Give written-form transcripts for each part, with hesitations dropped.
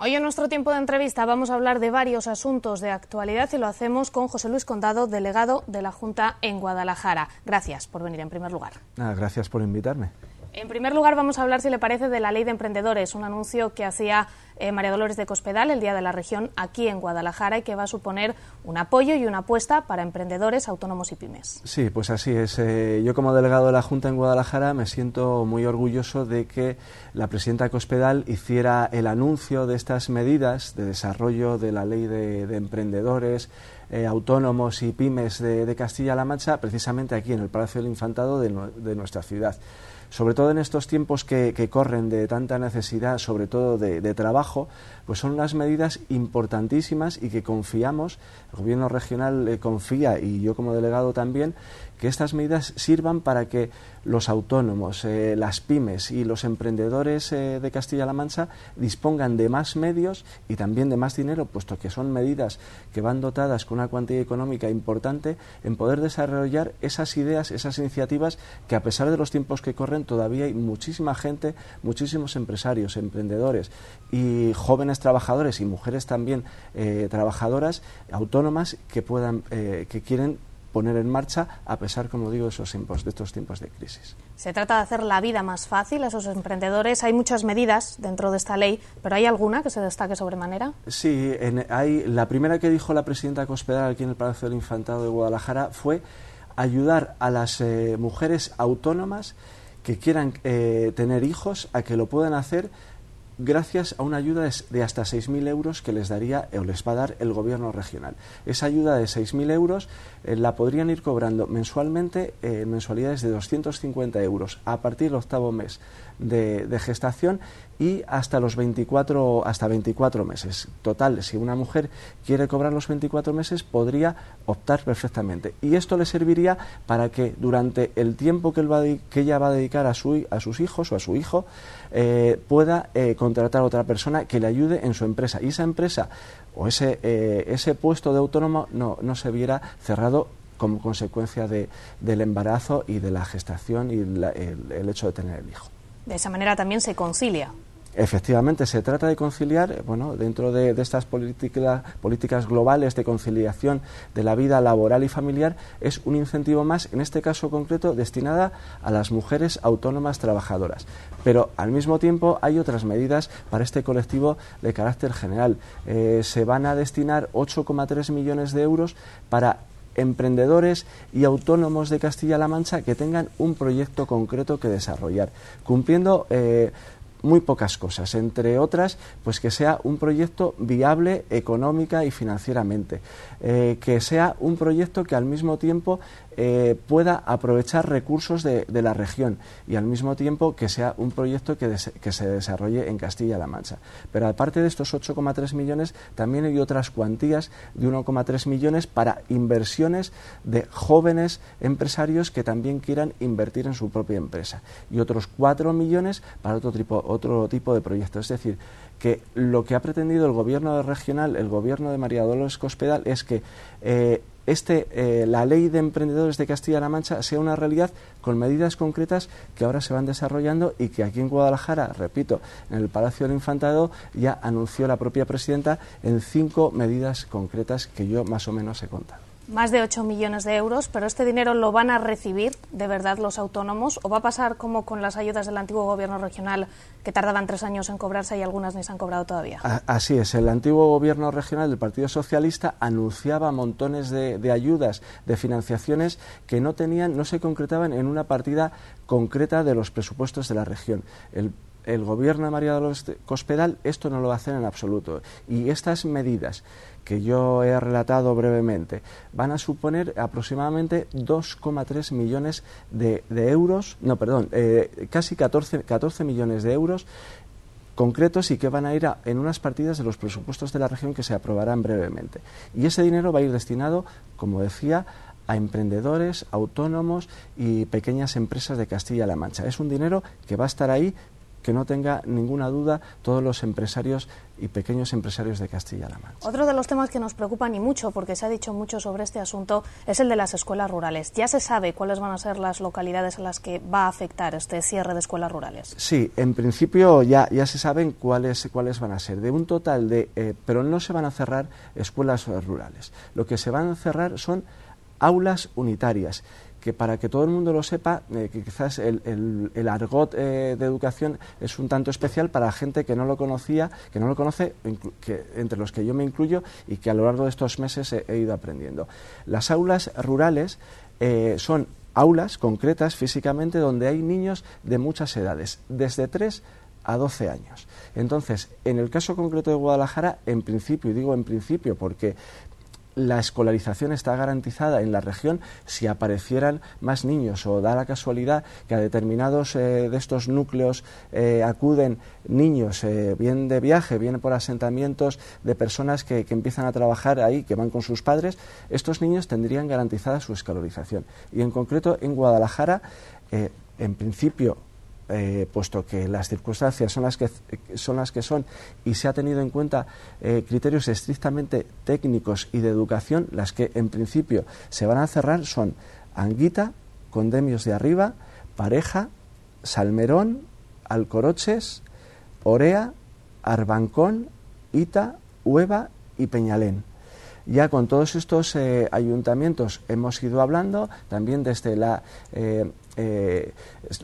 Hoy en nuestro tiempo de entrevista vamos a hablar de varios asuntos de actualidad y lo hacemos con José Luis Condado, delegado de la Junta en Guadalajara. Gracias por venir en primer lugar. Gracias por invitarme. En primer lugar vamos a hablar, si le parece, de la Ley de Emprendedores, un anuncio que hacía María Dolores de Cospedal el Día de la Región aquí en Guadalajara y que va a suponer un apoyo y una apuesta para emprendedores, autónomos y pymes. Sí, pues así es. Yo como delegado de la Junta en Guadalajara me siento muy orgulloso de que la presidenta Cospedal hiciera el anuncio de estas medidas de desarrollo de la Ley de Emprendedores, autónomos y pymes de Castilla-La Mancha, precisamente aquí en el Palacio del Infantado de nuestra ciudad. Sobre todo en estos tiempos que corren de tanta necesidad, sobre todo de trabajo, pues son unas medidas importantísimas y que confiamos, el Gobierno regional confía y yo como delegado también, que estas medidas sirvan para que los autónomos, las pymes y los emprendedores de Castilla-La Mancha dispongan de más medios y también de más dinero, puesto que son medidas que van dotadas con una cuantía económica importante en poder desarrollar esas ideas, esas iniciativas que a pesar de los tiempos que corren todavía hay muchísima gente, muchísimos empresarios, emprendedores y jóvenes trabajadores y mujeres también trabajadoras autónomas que quieren poner en marcha a pesar, como digo, de estos tiempos de crisis. Se trata de hacer la vida más fácil a esos emprendedores. Hay muchas medidas dentro de esta ley, pero ¿hay alguna que se destaque sobremanera? Sí, la primera que dijo la presidenta Cospedal aquí en el Palacio del Infantado de Guadalajara fue ayudar a las mujeres autónomas que quieran tener hijos a que lo puedan hacer gracias a una ayuda de hasta 6.000 euros que les daría o les va a dar el Gobierno regional. Esa ayuda de 6.000 euros la podrían ir cobrando mensualmente en mensualidades de 250 euros a partir del 8º mes de gestación y hasta 24 meses. Total, si una mujer quiere cobrar los 24 meses, podría optar perfectamente. Y esto le serviría para que durante el tiempo que ella va a dedicar a sus hijos o a su hijo, pueda contratar a otra persona que le ayude en su empresa. Y esa empresa o ese puesto de autónomo no se viera cerrado como consecuencia del embarazo y de la gestación y el hecho de tener el hijo. De esa manera también se concilia. Efectivamente, se trata de conciliar, dentro de estas políticas globales de conciliación de la vida laboral y familiar, es un incentivo más, en este caso concreto, destinada a las mujeres autónomas trabajadoras. Pero, al mismo tiempo, hay otras medidas para este colectivo de carácter general. Se van a destinar 8,3 millones de euros para emprendedores y autónomos de Castilla-La Mancha que tengan un proyecto concreto que desarrollar, cumpliendo muy pocas cosas, entre otras, pues que sea un proyecto viable económica y financieramente, que sea un proyecto que al mismo tiempo pueda aprovechar recursos de la región y al mismo tiempo que sea un proyecto que se desarrolle en Castilla-La Mancha. Pero aparte de estos 8,3 millones, también hay otras cuantías de 1,3 millones para inversiones de jóvenes empresarios que también quieran invertir en su propia empresa y otros 4 millones para otro tipo de proyectos. Es decir, que lo que ha pretendido el Gobierno regional, el Gobierno de María Dolores Cospedal, es que la Ley de Emprendedores de Castilla-La Mancha sea una realidad con medidas concretas que ahora se van desarrollando y que aquí en Guadalajara, repito, en el Palacio del Infantado ya anunció la propia presidenta en 5 medidas concretas que yo más o menos he contado. Más de 8 millones de euros, pero ¿este dinero lo van a recibir de verdad los autónomos o va a pasar como con las ayudas del antiguo Gobierno regional que tardaban 3 años en cobrarse y algunas ni se han cobrado todavía? Así es, el antiguo Gobierno regional del Partido Socialista anunciaba montones de ayudas, de financiaciones que no se concretaban en una partida concreta de los presupuestos de la región. El Gobierno de María Dolores Cospedal esto no lo va a hacer en absoluto y estas medidas que yo he relatado brevemente van a suponer aproximadamente 2,3 millones de euros, casi 14 millones de euros concretos y que van a ir en unas partidas de los presupuestos de la región que se aprobarán brevemente. Y ese dinero va a ir destinado, como decía, a emprendedores, autónomos y pequeñas empresas de Castilla-La Mancha. Es un dinero que va a estar ahí, que no tenga ninguna duda todos los empresarios y pequeños empresarios de Castilla-La Mancha. Otro de los temas que nos preocupan y mucho, porque se ha dicho mucho sobre este asunto, es el de las escuelas rurales. ¿Ya se sabe cuáles van a ser las localidades a las que va a afectar este cierre de escuelas rurales? Sí, en principio ya se saben cuáles van a ser. De un total de... pero no se van a cerrar escuelas rurales. Lo que se van a cerrar son aulas unitarias, que para que todo el mundo lo sepa, que quizás el argot de educación es un tanto especial para gente que no lo conocía, que no lo conoce, entre los que yo me incluyo, y que a lo largo de estos meses he ido aprendiendo. Las aulas rurales son aulas concretas físicamente donde hay niños de muchas edades, desde 3 a 12 años. Entonces, en el caso concreto de Guadalajara, en principio, y digo en principio porque la escolarización está garantizada en la región, si aparecieran más niños o da la casualidad que a determinados de estos núcleos acuden niños, bien de viaje, bien por asentamientos de personas que empiezan a trabajar ahí, que van con sus padres, estos niños tendrían garantizada su escolarización. Y en concreto en Guadalajara, en principio, puesto que las circunstancias son las que son y se ha tenido en cuenta criterios estrictamente técnicos y de educación, las que en principio se van a cerrar son Anguita, Condemios de Arriba, Pareja, Salmerón, Alcoroches, Orea, Arbancón, Ita, Hueva y Peñalén. Ya con todos estos ayuntamientos hemos ido hablando, también desde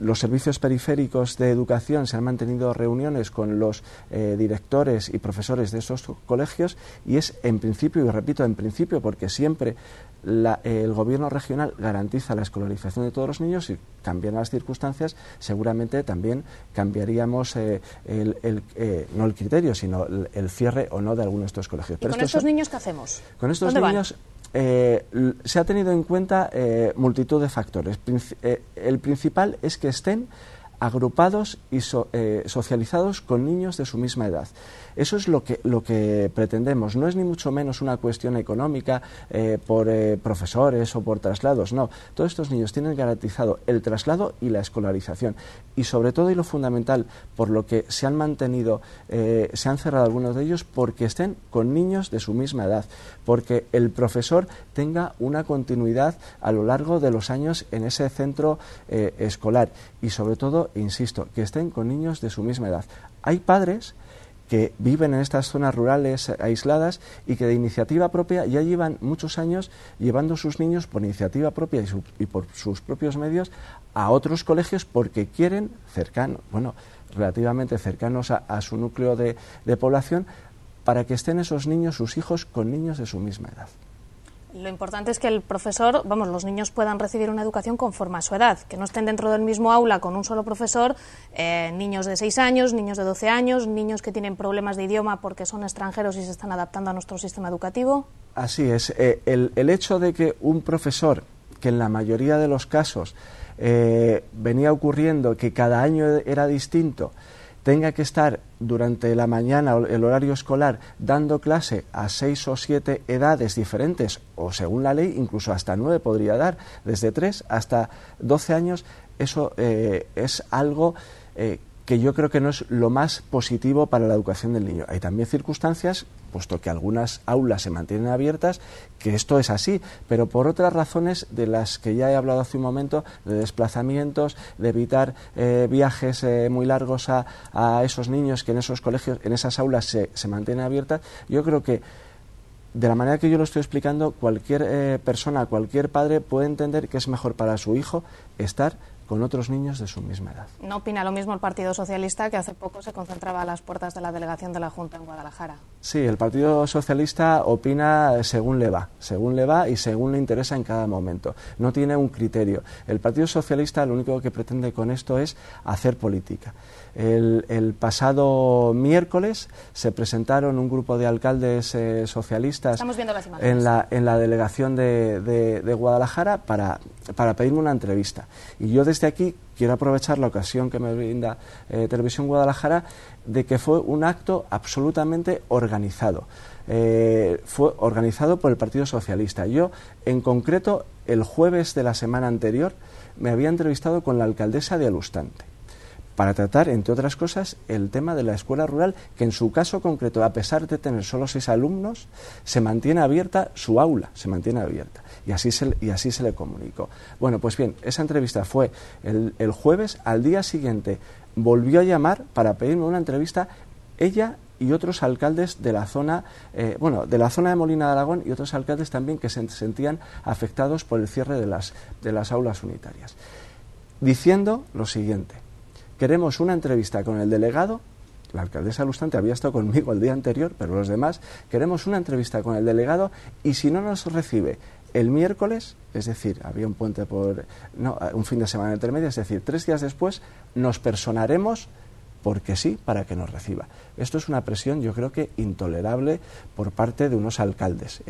los servicios periféricos de educación se han mantenido reuniones con los directores y profesores de esos colegios, y es en principio, y repito en principio, porque siempre el gobierno regional garantiza la escolarización de todos los niños, y cambian las circunstancias, seguramente también cambiaríamos no el criterio, sino el cierre o no de algunos de estos colegios. ¿Y con estos niños qué hacemos? Con estos niños se ha tenido en cuenta multitud de factores. El principal es que estén agrupados y socializados con niños de su misma edad. Eso es lo que pretendemos. No es ni mucho menos una cuestión económica por profesores o por traslados. No, todos estos niños tienen garantizado el traslado y la escolarización. Y sobre todo, y lo fundamental, por lo que se han mantenido, se han cerrado algunos de ellos, porque estén con niños de su misma edad, porque el profesor tenga una continuidad a lo largo de los años en ese centro escolar, y sobre todo, insisto, que estén con niños de su misma edad. Hay padres que viven en estas zonas rurales aisladas y que de iniciativa propia ya llevan muchos años llevando sus niños por iniciativa propia y por sus propios medios a otros colegios, porque quieren relativamente cercanos a su núcleo de población, para que estén esos niños, sus hijos, con niños de su misma edad. Lo importante es que el profesor, los niños puedan recibir una educación conforme a su edad, que no estén dentro del mismo aula con un solo profesor, niños de 6 años, niños de 12 años, niños que tienen problemas de idioma porque son extranjeros y se están adaptando a nuestro sistema educativo. Así es. El hecho de que un profesor, que en la mayoría de los casos venía ocurriendo que cada año era distinto, tenga que estar durante la mañana, el horario escolar, dando clase a 6 o 7 edades diferentes, o según la ley, incluso hasta 9 podría dar, desde 3 hasta 12 años, eso es algo que yo creo que no es lo más positivo para la educación del niño. Hay también circunstancias, puesto que algunas aulas se mantienen abiertas, que esto es así, pero por otras razones de las que ya he hablado hace un momento, de desplazamientos, de evitar viajes muy largos a esos niños que en esos colegios, en esas aulas se mantienen abiertas. Yo creo que de la manera que yo lo estoy explicando, cualquier persona, cualquier padre puede entender que es mejor para su hijo estar con otros niños de su misma edad. ¿No opina lo mismo el Partido Socialista, que hace poco se concentraba a las puertas de la delegación de la Junta en Guadalajara? Sí, el Partido Socialista opina según le va y según le interesa en cada momento. No tiene un criterio. El Partido Socialista lo único que pretende con esto es hacer política. El pasado miércoles se presentaron un grupo de alcaldes socialistas en la delegación de Guadalajara para pedirme una entrevista. Y yo desde aquí quiero aprovechar la ocasión que me brinda Televisión Guadalajara de que fue un acto absolutamente organizado. Fue organizado por el Partido Socialista. Yo, en concreto, el jueves de la semana anterior me había entrevistado con la alcaldesa de Alustante. para tratar, entre otras cosas, el tema de la escuela rural, que en su caso concreto, a pesar de tener solo 6 alumnos, se mantiene abierta su aula, se mantiene abierta, y así se le comunicó. Bueno, pues bien, esa entrevista fue el jueves. Al día siguiente volvió a llamar para pedirme una entrevista, ella y otros alcaldes de la zona, de la zona de Molina de Aragón, y otros alcaldes también que se sentían afectados por el cierre de las aulas unitarias, diciendo lo siguiente: queremos una entrevista con el delegado. La alcaldesa Lustante había estado conmigo el día anterior, pero los demás, queremos una entrevista con el delegado, y si no nos recibe el miércoles, es decir, había un puente un fin de semana intermedio, es decir, 3 días después, nos personaremos porque sí, para que nos reciba. Esto es una presión, yo creo que intolerable por parte de unos alcaldes,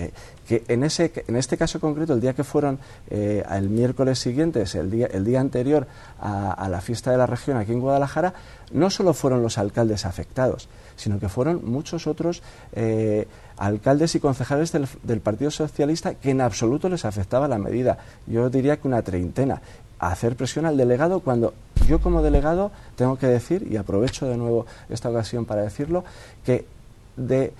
que en este caso concreto, el día que fueron, el miércoles siguiente, el día anterior a la fiesta de la región aquí en Guadalajara, no solo fueron los alcaldes afectados, sino que fueron muchos otros alcaldes y concejales del Partido Socialista, que en absoluto les afectaba la medida. Yo diría que una treintena, a hacer presión al delegado, cuando yo como delegado tengo que decir, y aprovecho de nuevo esta ocasión para decirlo, que de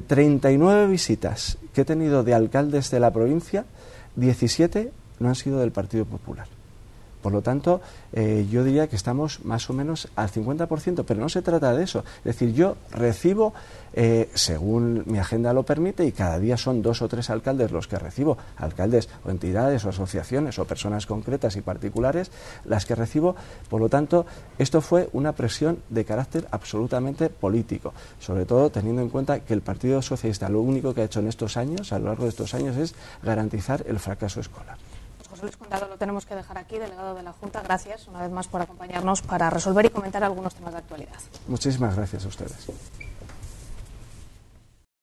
39 visitas que he tenido de alcaldes de la provincia, 17 no han sido del Partido Popular. Por lo tanto, yo diría que estamos más o menos al 50%, pero no se trata de eso. Es decir, yo recibo, según mi agenda lo permite, y cada día son 2 o 3 alcaldes los que recibo, alcaldes o entidades o asociaciones o personas concretas y particulares, las que recibo. Por lo tanto, esto fue una presión de carácter absolutamente político, sobre todo teniendo en cuenta que el Partido Socialista lo único que ha hecho en estos años, a lo largo de estos años, es garantizar el fracaso escolar. José Luis Condado, lo tenemos que dejar aquí, delegado de la Junta. Gracias una vez más por acompañarnos para resolver y comentar algunos temas de actualidad. Muchísimas gracias a ustedes.